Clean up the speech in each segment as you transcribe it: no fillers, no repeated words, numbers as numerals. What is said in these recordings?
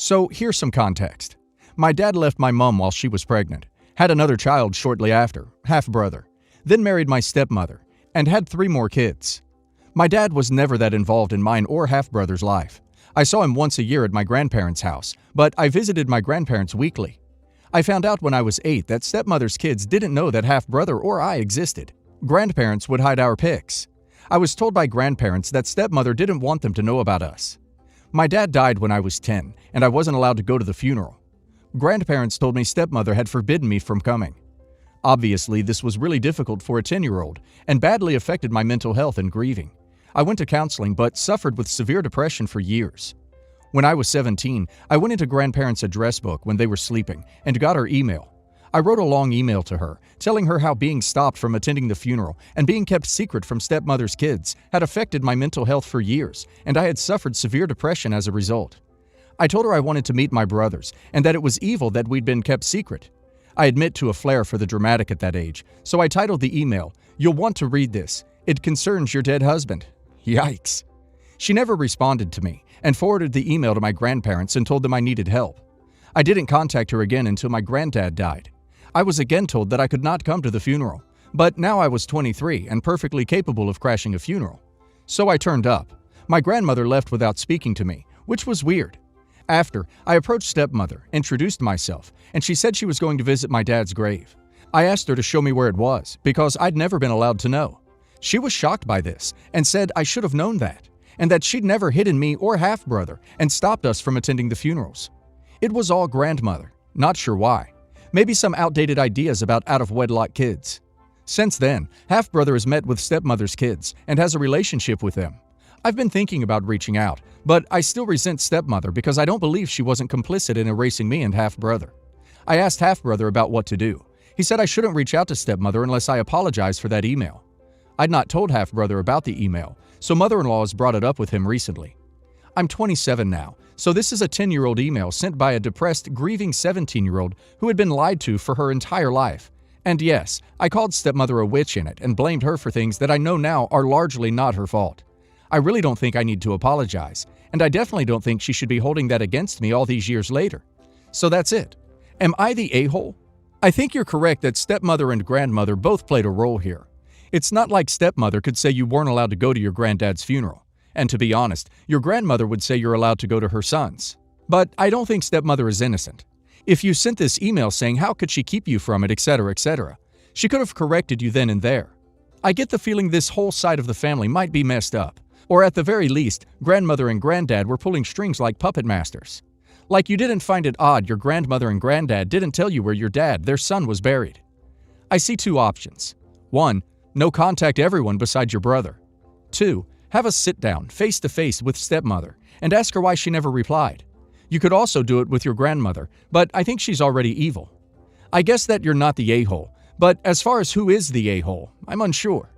So here's some context. My dad left my mom while she was pregnant, had another child shortly after, half-brother, then married my stepmother, and had 3 more kids. My dad was never that involved in mine or half-brother's life. I saw him once a year at my grandparents' house, but I visited my grandparents weekly. I found out when I was 8 that stepmother's kids didn't know that half-brother or I existed. Grandparents would hide our pics. I was told by grandparents that stepmother didn't want them to know about us. My dad died when I was 10, and I wasn't allowed to go to the funeral. Grandparents told me stepmother had forbidden me from coming. Obviously, this was really difficult for a 10-year-old and badly affected my mental health and grieving. I went to counseling but suffered with severe depression for years. When I was 17, I went into grandparents' address book when they were sleeping and got her email. I wrote a long email to her, telling her how being stopped from attending the funeral and being kept secret from stepmother's kids had affected my mental health for years, and I had suffered severe depression as a result. I told her I wanted to meet my brothers and that it was evil that we'd been kept secret. I admit to a flair for the dramatic at that age, so I titled the email, "You'll want to read this. It concerns your dead husband." Yikes. She never responded to me and forwarded the email to my grandparents and told them I needed help. I didn't contact her again until my granddad died. I was again told that I could not come to the funeral, but now I was 23 and perfectly capable of crashing a funeral. So I turned up. My grandmother left without speaking to me, which was weird. After, I approached stepmother, introduced myself, and she said she was going to visit my dad's grave. I asked her to show me where it was, because I'd never been allowed to know. She was shocked by this and said I should have known that, and that she'd never hidden me or half-brother and stopped us from attending the funerals. It was all grandmother, not sure why. Maybe some outdated ideas about out-of-wedlock kids. Since then, half-brother has met with stepmother's kids and has a relationship with them. I've been thinking about reaching out, but I still resent stepmother because I don't believe she wasn't complicit in erasing me and half-brother. I asked half-brother about what to do. He said I shouldn't reach out to stepmother unless I apologize for that email. I'd not told half-brother about the email, so mother-in-law has brought it up with him recently. I'm 27 now, so this is a 10-year-old email sent by a depressed, grieving 17-year-old who had been lied to for her entire life. And yes, I called stepmother a witch in it and blamed her for things that I know now are largely not her fault. I really don't think I need to apologize, and I definitely don't think she should be holding that against me all these years later. So that's it. Am I the a-hole? I think you're correct that stepmother and grandmother both played a role here. It's not like stepmother could say you weren't allowed to go to your granddad's funeral. And to be honest, your grandmother would say you're allowed to go to her son's. But I don't think stepmother is innocent. If you sent this email saying how could she keep you from it, etc., etc., she could have corrected you then and there. I get the feeling this whole side of the family might be messed up. Or at the very least, grandmother and granddad were pulling strings like puppet masters. Like you didn't find it odd your grandmother and granddad didn't tell you where your dad, their son, was buried. I see 2 options. 1. No contact everyone besides your brother. 2. Have a sit-down, face-to-face with stepmother, and ask her why she never replied. You could also do it with your grandmother, but I think she's already evil. I guess that you're not the a-hole, but as far as who is the a-hole, I'm unsure.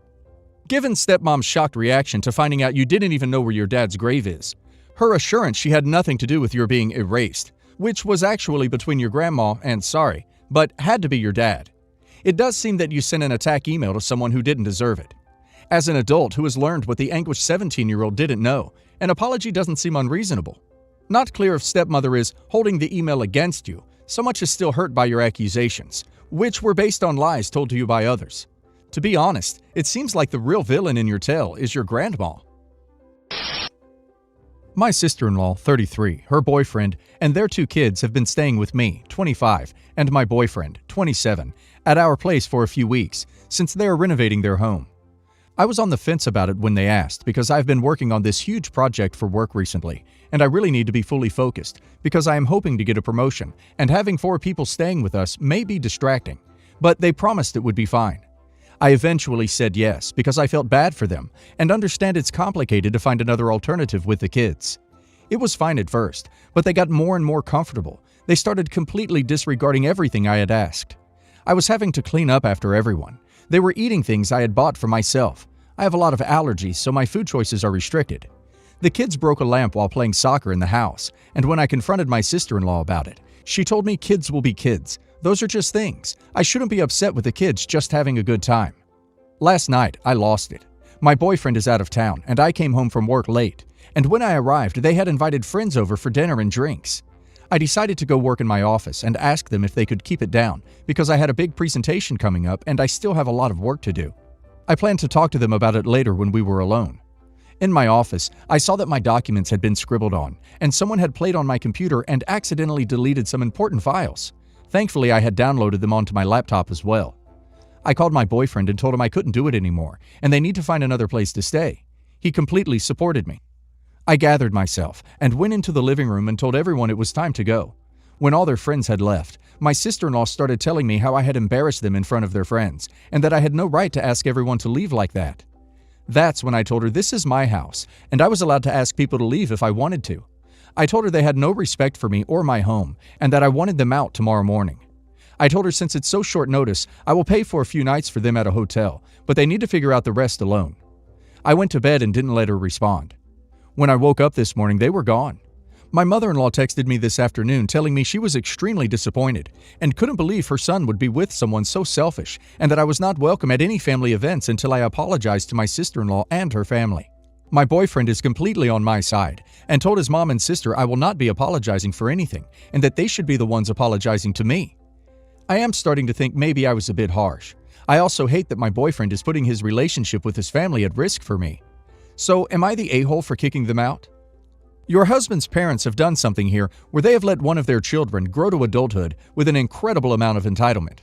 Given stepmom's shocked reaction to finding out you didn't even know where your dad's grave is, her assurance she had nothing to do with your being erased, which was actually between your grandma and sorry, but had to be your dad. It does seem that you sent an attack email to someone who didn't deserve it. As an adult who has learned what the anguished 17-year-old didn't know, an apology doesn't seem unreasonable. Not clear if stepmother is holding the email against you, so much is still hurt by your accusations, which were based on lies told to you by others. To be honest, it seems like the real villain in your tale is your grandma. My sister-in-law, 33, her boyfriend, and their 2 kids have been staying with me, 25, and my boyfriend, 27, at our place for a few weeks, since they are renovating their home. I was on the fence about it when they asked because I've been working on this huge project for work recently, and I really need to be fully focused because I am hoping to get a promotion, and having 4 people staying with us may be distracting, but they promised it would be fine. I eventually said yes because I felt bad for them and understand it's complicated to find another alternative with the kids. It was fine at first, but they got more and more comfortable. They started completely disregarding everything I had asked. I was having to clean up after everyone. They were eating things I had bought for myself. I have a lot of allergies, so my food choices are restricted. The kids broke a lamp while playing soccer in the house, and when I confronted my sister-in-law about it, she told me kids will be kids. Those are just things. I shouldn't be upset with the kids just having a good time. Last night, I lost it. My boyfriend is out of town, and I came home from work late, and when I arrived, they had invited friends over for dinner and drinks. I decided to go work in my office and ask them if they could keep it down because I had a big presentation coming up and I still have a lot of work to do. I planned to talk to them about it later when we were alone. In my office, I saw that my documents had been scribbled on, and someone had played on my computer and accidentally deleted some important files. Thankfully, I had downloaded them onto my laptop as well. I called my boyfriend and told him I couldn't do it anymore, and they need to find another place to stay. He completely supported me. I gathered myself and went into the living room and told everyone it was time to go. When all their friends had left, my sister-in-law started telling me how I had embarrassed them in front of their friends, and that I had no right to ask everyone to leave like that. That's when I told her this is my house, and I was allowed to ask people to leave if I wanted to. I told her they had no respect for me or my home, and that I wanted them out tomorrow morning. I told her since it's so short notice, I will pay for a few nights for them at a hotel, but they need to figure out the rest alone. I went to bed and didn't let her respond. When I woke up this morning, they were gone. My mother-in-law texted me this afternoon telling me she was extremely disappointed and couldn't believe her son would be with someone so selfish and that I was not welcome at any family events until I apologized to my sister-in-law and her family. My boyfriend is completely on my side and told his mom and sister I will not be apologizing for anything and that they should be the ones apologizing to me. I am starting to think maybe I was a bit harsh. I also hate that my boyfriend is putting his relationship with his family at risk for me. So am I the a-hole for kicking them out? Your husband's parents have done something here where they have let one of their children grow to adulthood with an incredible amount of entitlement.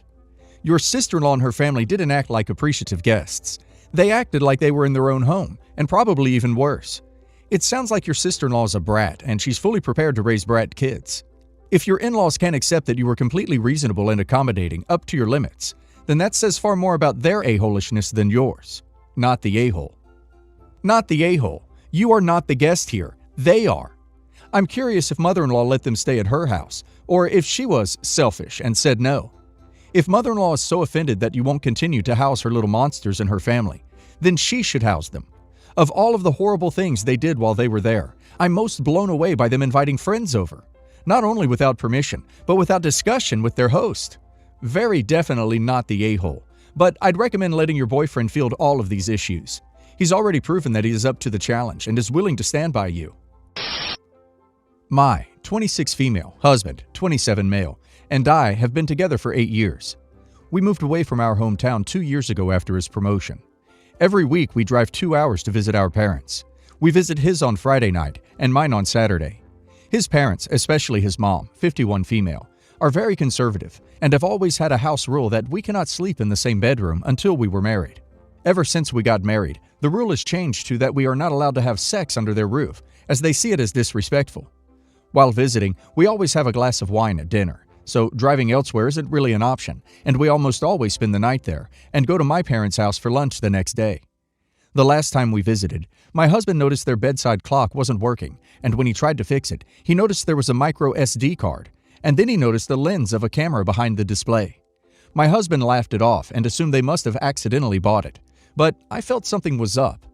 Your sister-in-law and her family didn't act like appreciative guests. They acted like they were in their own home, and probably even worse. It sounds like your sister-in-law is a brat, and she's fully prepared to raise brat kids. If your in-laws can't accept that you were completely reasonable and accommodating up to your limits, then that says far more about their a-holishness than yours. Not the a-hole. Not the a-hole. You are not the guest here. They are. I'm curious if mother-in-law let them stay at her house, or if she was selfish and said no. If mother-in-law is so offended that you won't continue to house her little monsters and her family, then she should house them. Of all of the horrible things they did while they were there, I'm most blown away by them inviting friends over. Not only without permission, but without discussion with their host. Very definitely not the a-hole, but I'd recommend letting your boyfriend field all of these issues. He's already proven that he is up to the challenge and is willing to stand by you. My 26 female, husband, 27 male, and I have been together for 8 years. We moved away from our hometown 2 years ago after his promotion. Every week we drive 2 hours to visit our parents. We visit his on Friday night and mine on Saturday. His parents, especially his mom, 51 female, are very conservative and have always had a house rule that we cannot sleep in the same bedroom until we were married. Ever since we got married, the rule has changed to that we are not allowed to have sex under their roof, as they see it as disrespectful. While visiting, we always have a glass of wine at dinner, so driving elsewhere isn't really an option, and we almost always spend the night there and go to my parents' house for lunch the next day. The last time we visited, my husband noticed their bedside clock wasn't working, and when he tried to fix it, he noticed there was a micro SD card, and then he noticed the lens of a camera behind the display. My husband laughed it off and assumed they must have accidentally bought it, but I felt something was up.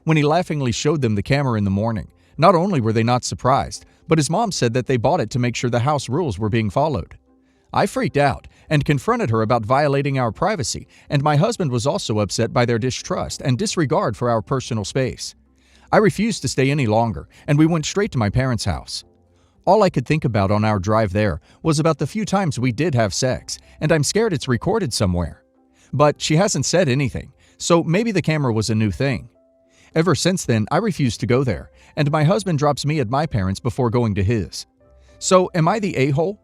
When he laughingly showed them the camera in the morning, not only were they not surprised, but his mom said that they bought it to make sure the house rules were being followed. I freaked out and confronted her about violating our privacy, and my husband was also upset by their distrust and disregard for our personal space. I refused to stay any longer, and we went straight to my parents' house. All I could think about on our drive there was about the few times we did have sex, and I'm scared it's recorded somewhere. But she hasn't said anything, so maybe the camera was a new thing. Ever since then, I refuse to go there, and my husband drops me at my parents' before going to his. So, am I the a-hole?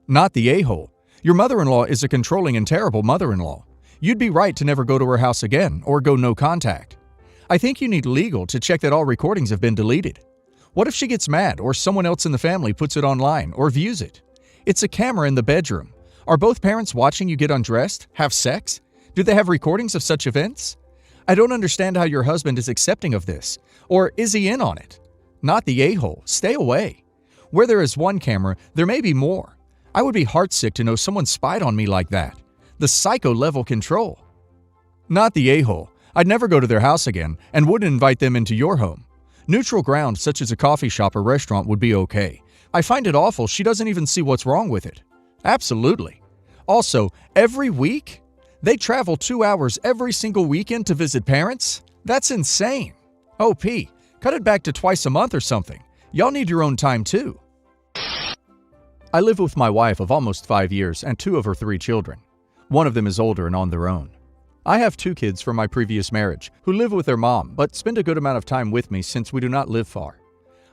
Not the a-hole. Your mother-in-law is a controlling and terrible mother-in-law. You'd be right to never go to her house again, or go no contact. I think you need legal to check that all recordings have been deleted. What if she gets mad, or someone else in the family puts it online, or views it? It's a camera in the bedroom. Are both parents watching you get undressed, have sex? Do they have recordings of such events? I don't understand how your husband is accepting of this. Or is he in on it? Not the a-hole. Stay away. Where there is one camera, there may be more. I would be heartsick to know someone spied on me like that. The psycho-level control. Not the a-hole. I'd never go to their house again and wouldn't invite them into your home. Neutral ground such as a coffee shop or restaurant would be okay. I find it awful she doesn't even see what's wrong with it. Absolutely. Also, every week? They travel 2 hours every single weekend to visit parents? That's insane. OP, cut it back to twice a month or something. Y'all need your own time too. I live with my wife of almost 5 years and 2 of her 3 children. One of them is older and on their own. I have 2 kids from my previous marriage who live with their mom but spend a good amount of time with me since we do not live far.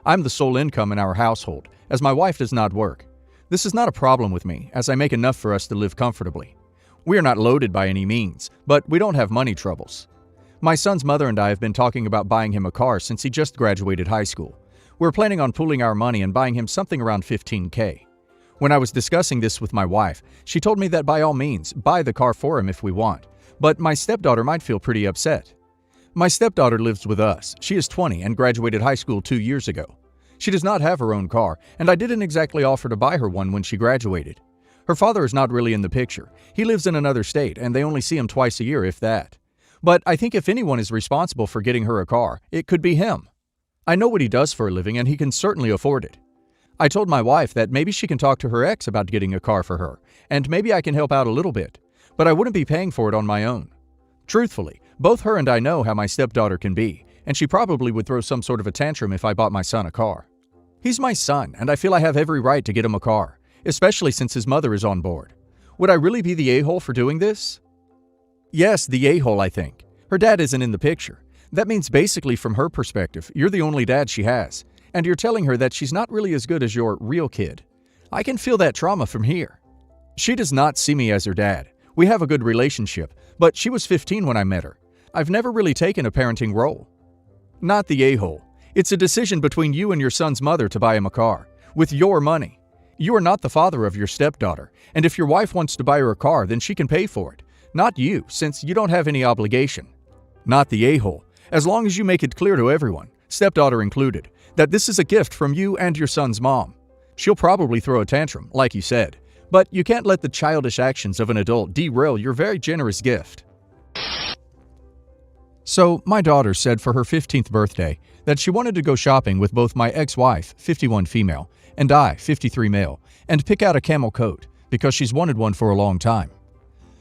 I'm the sole income in our household, as my wife does not work. This is not a problem with me, as I make enough for us to live comfortably. We are not loaded by any means, but we don't have money troubles. My son's mother and I have been talking about buying him a car since he just graduated high school. We're planning on pooling our money and buying him something around $15,000. When I was discussing this with my wife, she told me that by all means, buy the car for him if we want, but my stepdaughter might feel pretty upset. My stepdaughter lives with us. She is 20 and graduated high school 2 years ago. She does not have her own car, and I didn't exactly offer to buy her one when she graduated. Her father is not really in the picture. He lives in another state, and they only see him twice a year, if that. But I think if anyone is responsible for getting her a car, it could be him. I know what he does for a living, and he can certainly afford it. I told my wife that maybe she can talk to her ex about getting a car for her, and maybe I can help out a little bit, but I wouldn't be paying for it on my own. Truthfully, both her and I know how my stepdaughter can be, and she probably would throw some sort of a tantrum if I bought my son a car. He's my son, and I feel I have every right to get him a car, especially since his mother is on board. Would I really be the a-hole for doing this? Yes, the a-hole, I think. Her dad isn't in the picture. That means basically from her perspective, you're the only dad she has, and you're telling her that she's not really as good as your real kid. I can feel that trauma from here. She does not see me as her dad. We have a good relationship, but she was 15 when I met her. I've never really taken a parenting role. Not the a-hole. It's a decision between you and your son's mother to buy him a car, with your money. You are not the father of your stepdaughter, and if your wife wants to buy her a car, then she can pay for it. Not you, since you don't have any obligation. Not the a-hole. As long as you make it clear to everyone, stepdaughter included, that this is a gift from you and your son's mom. She'll probably throw a tantrum, like you said, but you can't let the childish actions of an adult derail your very generous gift. So, my daughter said for her 15th birthday that she wanted to go shopping with both my ex-wife, 51 female, and I, 53 male, and pick out a camel coat because she's wanted one for a long time.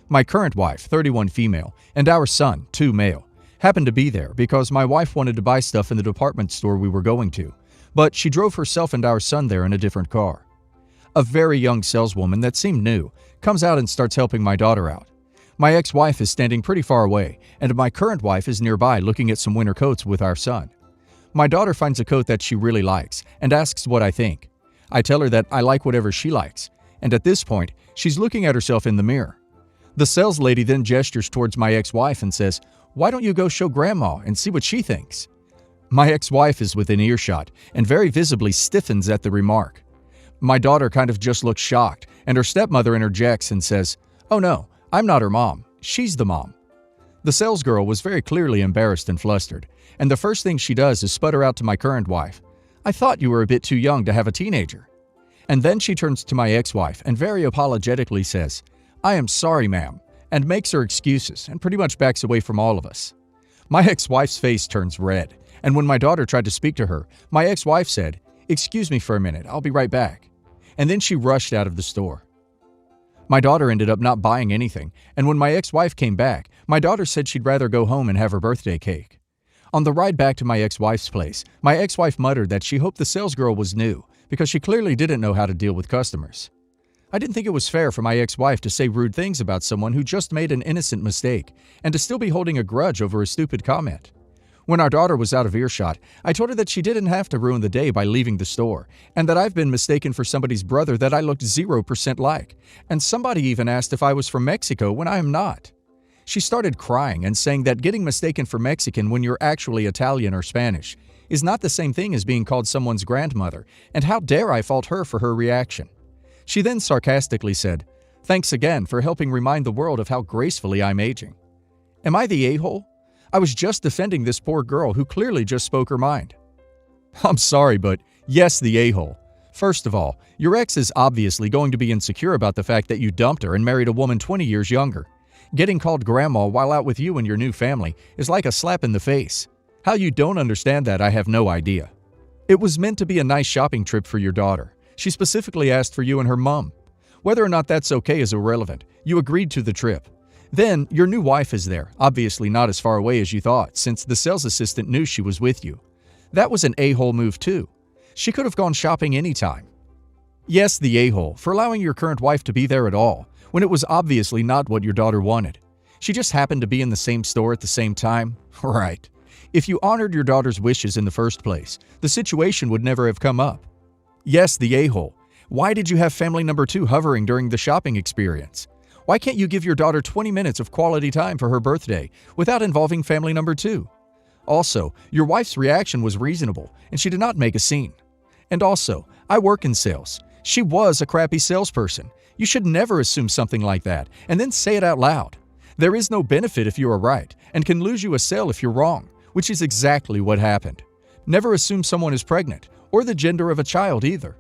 My current wife, 31 female, and our son, 2 male, happened to be there because my wife wanted to buy stuff in the department store we were going to, but she drove herself and our son there in a different car. A very young saleswoman that seemed new comes out and starts helping my daughter out. My ex-wife is standing pretty far away, and my current wife is nearby looking at some winter coats with our son. My daughter finds a coat that she really likes and asks what I think. I tell her that I like whatever she likes, and at this point, she's looking at herself in the mirror. The sales lady then gestures towards my ex-wife and says, "Why don't you go show Grandma and see what she thinks?" My ex-wife is within earshot and very visibly stiffens at the remark. My daughter kind of just looks shocked, and her stepmother interjects and says, "Oh no, I'm not her mom. She's the mom." The salesgirl was very clearly embarrassed and flustered, and the first thing she does is sputter out to my current wife, "I thought you were a bit too young to have a teenager." And then she turns to my ex-wife and very apologetically says, "I am sorry, ma'am," and makes her excuses and pretty much backs away from all of us. My ex-wife's face turns red, and when my daughter tried to speak to her, my ex-wife said, "Excuse me for a minute, I'll be right back." And then she rushed out of the store. My daughter ended up not buying anything, and when my ex-wife came back, my daughter said she'd rather go home and have her birthday cake. On the ride back to my ex-wife's place, my ex-wife muttered that she hoped the salesgirl was new because she clearly didn't know how to deal with customers. I didn't think it was fair for my ex-wife to say rude things about someone who just made an innocent mistake and to still be holding a grudge over a stupid comment. When our daughter was out of earshot, I told her that she didn't have to ruin the day by leaving the store, and that I've been mistaken for somebody's brother that I looked 0% like, and somebody even asked if I was from Mexico when I am not. She started crying and saying that getting mistaken for Mexican when you're actually Italian or Spanish is not the same thing as being called someone's grandmother, and how dare I fault her for her reaction. She then sarcastically said, "Thanks again for helping remind the world of how gracefully I'm aging." Am I the a-hole? I was just defending this poor girl who clearly just spoke her mind. I'm sorry, but yes, the a-hole. First of all, your ex is obviously going to be insecure about the fact that you dumped her and married a woman 20 years younger. Getting called grandma while out with you and your new family is like a slap in the face. How you don't understand that, I have no idea. It was meant to be a nice shopping trip for your daughter. She specifically asked for you and her mom. Whether or not that's okay is irrelevant. You agreed to the trip. Then, your new wife is there, obviously not as far away as you thought, since the sales assistant knew she was with you. That was an a-hole move too. She could have gone shopping anytime. Yes, the a-hole for allowing your current wife to be there at all, when it was obviously not what your daughter wanted. She just happened to be in the same store at the same time? Right. If you honored your daughter's wishes in the first place, the situation would never have come up. Yes, the a-hole. Why did you have family number 2 hovering during the shopping experience? Why can't you give your daughter 20 minutes of quality time for her birthday without involving family number 2? Also, your wife's reaction was reasonable, and she did not make a scene. And also, I work in sales. She was a crappy salesperson. You should never assume something like that and then say it out loud. There is no benefit if you are right, and can lose you a sale if you're wrong, which is exactly what happened. Never assume someone is pregnant, or the gender of a child either.